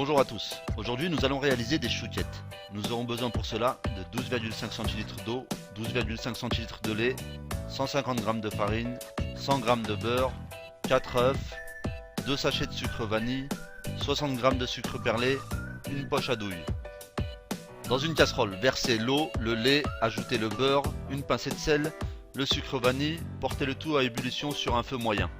Bonjour à tous, aujourd'hui nous allons réaliser des chouquettes. Nous aurons besoin pour cela de 12,5 centilitres d'eau, 12,5 centilitres de lait, 150 g de farine, 100 g de beurre, 4 œufs, 2 sachets de sucre vanille, 60 g de sucre perlé, une poche à douille. Dans une casserole, versez l'eau, le lait, ajoutez le beurre, une pincée de sel, le sucre vanille, portez le tout à ébullition sur un feu moyen.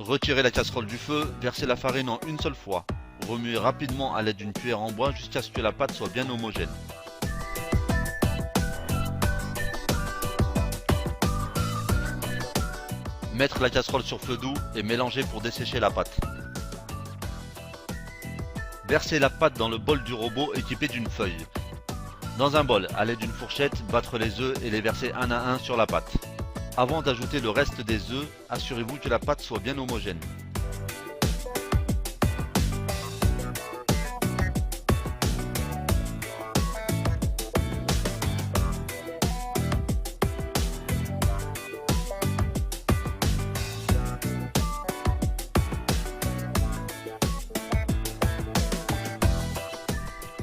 Retirez la casserole du feu, versez la farine en une seule fois. Remuez rapidement à l'aide d'une cuillère en bois jusqu'à ce que la pâte soit bien homogène. Mettre la casserole sur feu doux et mélanger pour dessécher la pâte. Versez la pâte dans le bol du robot équipé d'une feuille. Dans un bol, à l'aide d'une fourchette, battre les œufs et les verser un à un sur la pâte. Avant d'ajouter le reste des œufs, assurez-vous que la pâte soit bien homogène.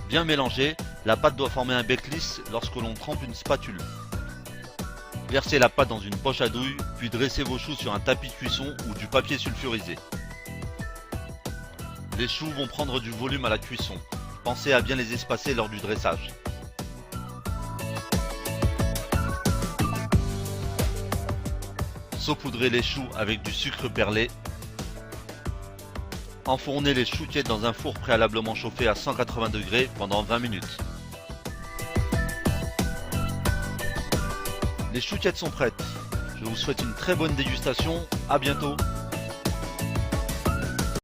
Bien mélangée, la pâte doit former un bec lisse lorsque l'on trempe une spatule. Versez la pâte dans une poche à douille, puis dressez vos choux sur un tapis de cuisson ou du papier sulfurisé. Les choux vont prendre du volume à la cuisson. Pensez à bien les espacer lors du dressage. Saupoudrez les choux avec du sucre perlé. Enfournez les chouquettes dans un four préalablement chauffé à 180 degrés pendant 20 minutes. Les chouquettes sont prêtes. Je vous souhaite une très bonne dégustation. À bientôt.